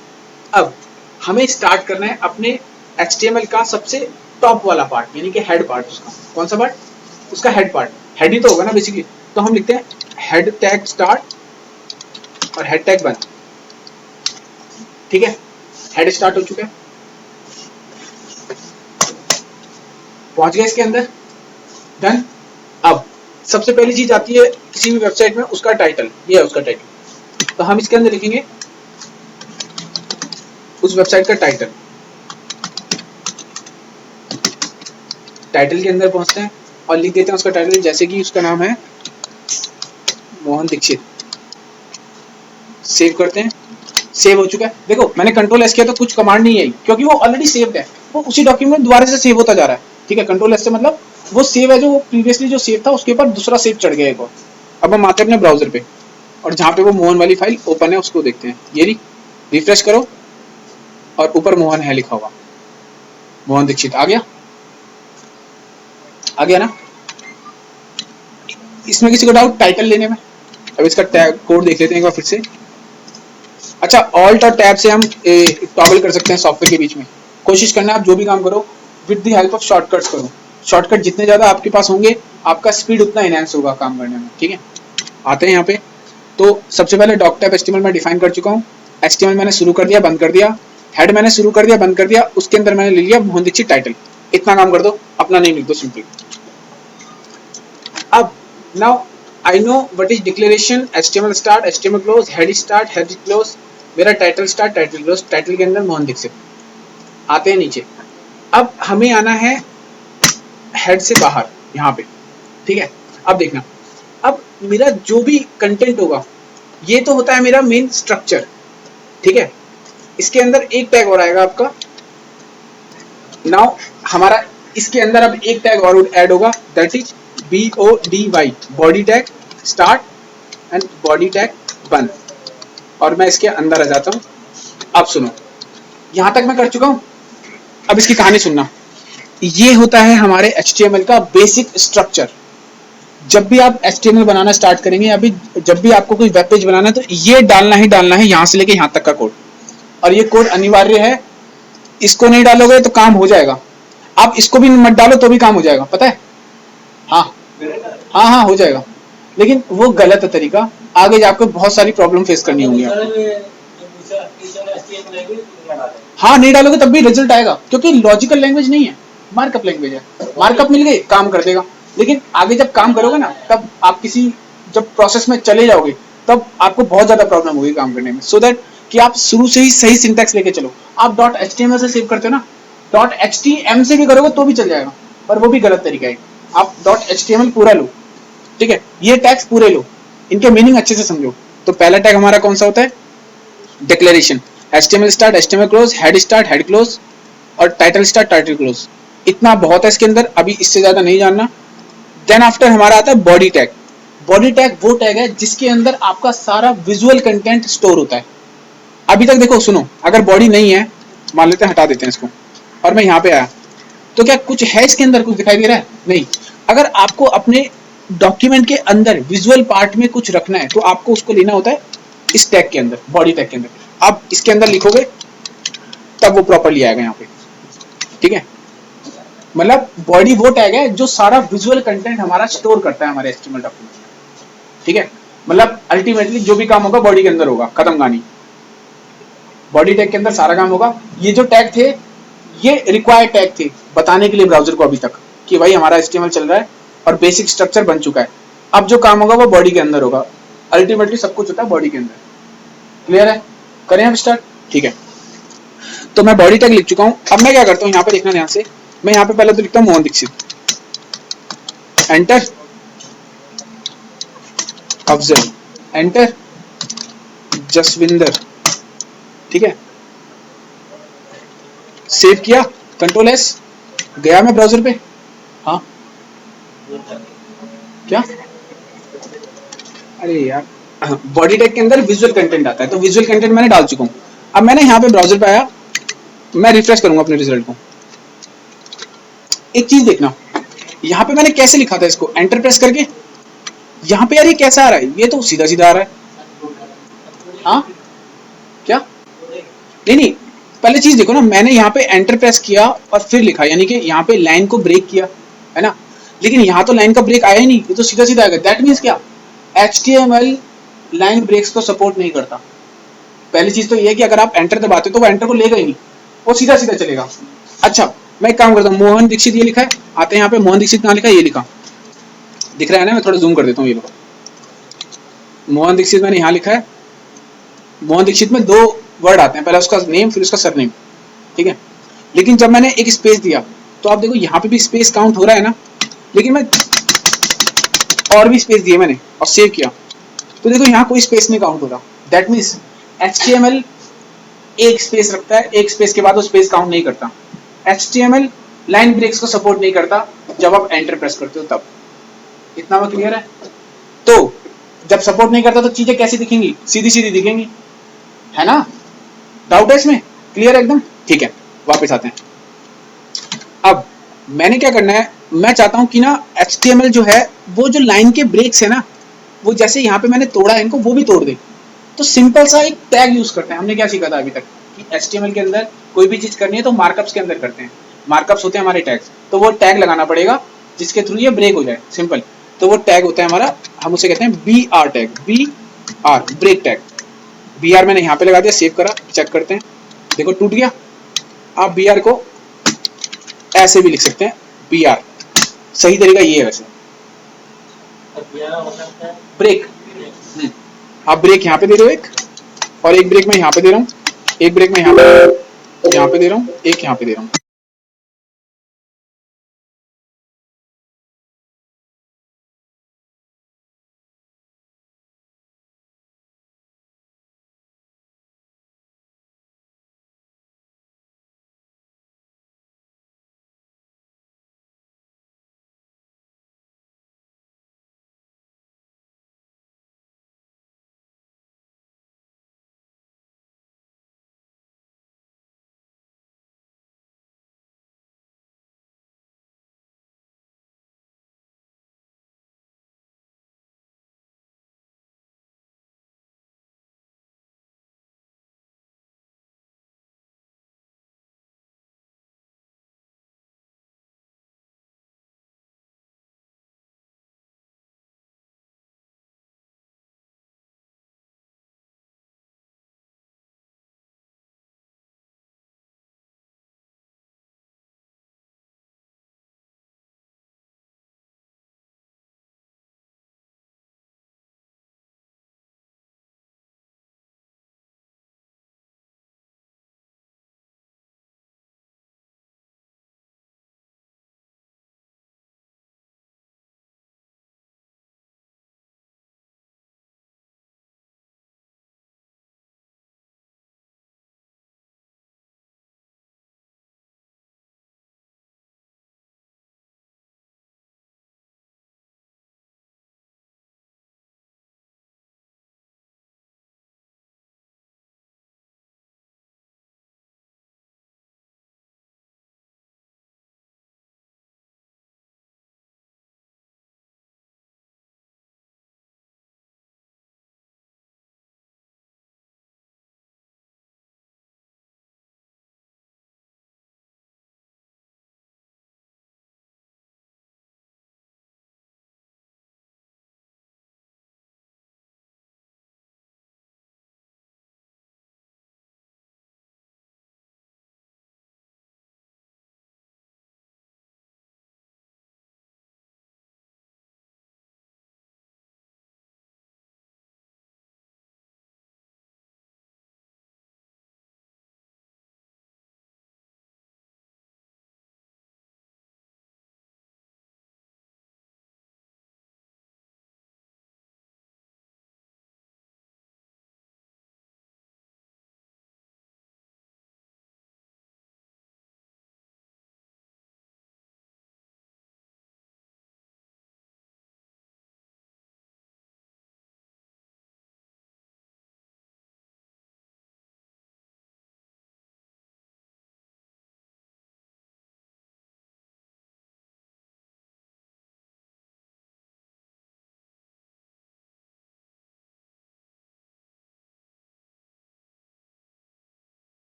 अब हमें स्टार्ट करना है अपने HTML का सबसे टॉप वाला पार्ट, यानी कि हेड पार्ट। उसका कौन सा पार्ट? उसका हेड पार्ट, हेड ही तो होगा ना बेसिकली। तो हम लिखते हैं हेड टैग स्टार्ट और हेड टैग बंद, ठीक है। हेड स्टार्ट हो चुका है, पहुंच गए इसके अंदर, डन। अब सबसे पहली चीज आती है किसी भी वेबसाइट में, उसका टाइटल, ये है उसका टाइटल। तो हम इसके अंदर लिखेंगे उस वेबसाइट का टाइटल। टाइटल के अंदर पहुंचते हैं और लिख देते हैं उसका टाइटल, जैसे कि उसका नाम है मोहन दीक्षित। सेव करते हैं, सेव हो चुका है। देखो मैंने कंट्रोल एस किया तो कुछ कमांड नहीं आई, क्योंकि वो ऑलरेडी सेव्ड है, वो उसी डॉक्यूमेंट दोबारा से सेव होता जा रहा है, ठीक है। कंट्रोल एस से मतलब वो सेव है, जो वो प्रीवियसली जो सेव था उसके ऊपर दूसरा सेव चढ़ गया एक और। अब हम आते हैं अपने ब्राउजर पे और जहाँ पे वो मोहन वाली फाइल ओपन है उसको देखते हैं। ये रिफ्रेश करो और ऊपर मोहन है लिखा हुआ, मोहन दीक्षित आ गया ना। इसमें किसी को डाउट टाइटल लेने में? अब इसका टैग कोड देख लेते हैं एक बार फिर से। अच्छा, ऑल्ट और टैब से हम टॉगल कर सकते हैं सॉफ्टवेयर के बीच में। कोशिश करना आप जो भी काम करो with the help of shortcuts करो। शॉर्टकट जितने ज्यादा आपके पास होंगे आपका स्पीड उतना एनहांस होगा काम करने में, ठीक है। आते हैं यहाँ पे, तो सबसे पहले डॉक टाइप HTML मैं डिफाइन कर चुका हूँ। HTML मैंने शुरू कर दिया, बंद कर दिया। हेड मैंने शुरू कर दिया, बंद कर दिया। उसके अंदर मैंने ले लिया मोहन दीक्षित टाइटल। इतना काम कर दो, अपना नेम लिख दो सिंपली। अब now I know what is declaration, HTML start, HTML close, head start, head close, मेरा title start, title close, title के अंदर मोहन दीक्षित। आते हैं नीचे, अब हमें आना है हेड से बाहर यहाँ पे, ठीक है। अब देखना, अब मेरा जो भी कंटेंट होगा ये तो होता है मेरा मेन स्ट्रक्चर, ठीक है। इसके अंदर एक टैग और आएगा आपका। नाउ हमारा इसके अंदर अब एक टैग और ऐड होगा, that is BODY, body tag start and body tag बंद। और मैं इसके अंदर आ जाता हूँ। अब सुनो, यहां तक मैं कर चुका हूं, अब इसकी कहानी सुनना। ये होता है हमारे HTML का बेसिक स्ट्रक्चर। जब भी आप HTML बनाना स्टार्ट करेंगे, अभी जब भी आपको कोई वेब पेज बनाना है तो ये डालना ही डालना है, यहां से लेके यहां तक का कोड। और ये कोड अनिवार्य है, इसको नहीं डालोगे तो काम हो जाएगा। आप इसको भी मत डालो तो भी काम हो जाएगा, पता है। हाँ हाँ हो जाएगा, लेकिन वो गलत है तरीका, आगे जाकर बहुत सारी प्रॉब्लम फेस करनी होंगी आपको। हाँ नहीं डालोगे तब भी रिजल्ट आएगा, क्योंकि लॉजिकल लैंग्वेज नहीं है, मार्कअप लैंग्वेज है। मार्कअप मिल गई, काम कर देगा, लेकिन आगे जब काम करोगे ना, तब आप जब प्रोसेस में चले जाओगे तब आपको बहुत ज्यादा प्रॉब्लम होगी काम करने में। सो दैट कि आप शुरू से ही सही सिंटैक्स लेके चलो। आप .html से सेव करते हो ना, .htm से भी करोगे तो भी चल जाएगा, पर वो भी गलत तरीका है। आप .html पूरा लो, ठीक है, ये टैग्स पूरे लो, इनके मीनिंग अच्छे से समझो। तो पहला टैग हमारा कौन सा होता है? Declaration, HTML start, HTML close, head start, head close, और टाइटल स्टार्ट, टाइटल क्लोज। इतना बहुत है इसके अंदर, अभी इससे ज्यादा नहीं जानना। देन आफ्टर हमारा आता है बॉडी टैग। बॉडी टैग वो टैग है जिसके अंदर आपका सारा विजुअल कंटेंट स्टोर होता है। अभी तक देखो, सुनो, अगर बॉडी नहीं है, मान लेते हैं, हटा देते हैं इसको, और मैं यहाँ पे आया, तो क्या कुछ है इसके अंदर? कुछ दिखाई दे रहा है? नहीं। अगर आपको अपने डॉक्यूमेंट के अंदर विजुअल पार्ट में कुछ रखना है तो आपको उसको लेना होता है इस टैग के अंदर, बॉडी टैग के अंदर। आप इसके अंदर लिखोगे तब वो प्रॉपर्ली आएगा यहाँ पे, ठीक है। मतलब बॉडी वो टैग है जो सारा विजुअल कंटेंट हमारा स्टोर करता है हमारे HTML डॉक्यूमेंट में, ठीक है। मतलब अल्टीमेटली जो भी काम होगा बॉडी के अंदर होगा, खत्म कहानी। बॉडी टैग के अंदर सारा काम होगा। ये जो टैग थे ये रिक्वायर्ड टैग थे बताने के लिए ब्राउजर को अभी तक कि भाई हमारा HTML चल रहा है और बेसिक स्ट्रक्चर बन चुका है। अब जो काम होगा वो बॉडी के अंदर होगा। अल्टीमेटली सब कुछ होता है बॉडी के अंदर। क्लियर है? करें अब स्टार्ट, ठीक है। तो मैं बॉडी टैग लिख चुका हूं। अब मैं क्या करता हूं, यहाँ पे देखना ध्यान से, मैं यहाँ पे पहले तो लिखता हूँ मोहन दीक्षित, एंटर, अफजल, एंटर, जसविंदर, ठीक है। सेव किया, कंट्रोल एस, गया मैं ब्राउजर पे। हाँ क्या, अरे यार बॉडी टैग के अंदर विजुअल कंटेंट आता है, तो विजुअल कंटेंट मैंने डाल चुका हूँ। अब मैंने यहाँ पे ब्राउजर पे आया, मैं रिफ्रेश करूंगा अपने रिजल्ट को। एक चीज देखना, यहाँ पे मैंने कैसे लिखा था इसको, एंटर प्रेस करके। यहाँ पे यार ये कैसा आ रहा है, ये तो सीधा सीधा आ रहा है। हाँ क्या, नहीं नहीं, पहले चीज देखो ना, मैंने यहाँ पे एंटर प्रेस किया और फिर लिखा, यानी कि यहाँ पे लाइन को ब्रेक किया है ना, लेकिन यहाँ तो लाइन का ब्रेक आया ही नहीं, ये तो सीधा सीधा आएगा। दैट मीन्स क्या, HTML लाइन ब्रेक्स को सपोर्ट नहीं करता। पहली चीज तो ये है कि अगर आप एंटर दबाते तो वो एंटर को लेगा ही नहीं, वो सीधा सीधा चलेगा। अच्छा मैं एक काम करता हूँ, मोहन दीक्षित ये लिखा है, आते हैं यहाँ पे, मोहन दीक्षित कहाँ लिखा है, ये लिखा दिख रहा है ना, मैं थोड़ा जूम कर देता हूँ, ये लो मोहन दीक्षित मैंने यहाँ लिखा है। मोहन दीक्षित में 2 वर्ड आते हैं, पहले उसका नेम फिर उसका सरनेम, ठीक है। लेकिन जब मैंने एक स्पेस दिया तो आप देखो यहाँ पे भी स्पेस काउंट हो रहा है ना, लेकिन मैं और भी स्पेस दिए मैंने और सेव किया तो देखो यहाँ कोई स्पेस नहीं काउंट हो रहा। दैट मीन्स HTML एक स्पेस रखता है, एक स्पेस के बाद वो स्पेस काउंट नहीं करता। HTML लाइन ब्रेक्स को सपोर्ट नहीं करता जब आप एंटर प्रेस करते हो तब। इतना वो क्लियर है? तो जब सपोर्ट नहीं करता तो चीजें कैसी दिखेंगी, सीधी सीधी दिखेंगी, है ना? डाउट है इसमें? क्लियर है एकदम? ठीक है, वापस आते हैं। अब मैंने क्या करना है, मैं चाहता हूं कि ना HTML जो है वो जो लाइन के ब्रेक्स है ना, वो जैसे यहाँ पे मैंने तोड़ा है इनको, वो भी तोड़ दे। तो सिंपल सा एक टैग यूज करते हैं। हमने क्या सीखा था अभी तक कि HTML के अंदर कोई भी चीज करनी है तो मार्कअप्स के अंदर करते हैं। मार्कअप्स होते हैं हमारे टैग्स, तो वो टैग लगाना पड़ेगा जिसके थ्रू ये ब्रेक हो जाए, सिंपल। तो वो टैग होता है हमारा, हम उसे कहते हैं BR tag, BR break tag. BR मैंने यहाँ पे लगा दिया, सेव करा, चेक करते हैं, देखो टूट गया। आप BR को ऐसे भी लिख सकते हैं, BR सही तरीका ये है वैसे, ब्रेक। आप ब्रेक यहाँ पे दे रहे हो एक, और एक ब्रेक मैं यहाँ पे दे रहा हूँ, एक ब्रेक मैं यहाँ पे दे रहा हूँ, एक यहाँ पे दे रहा हूँ,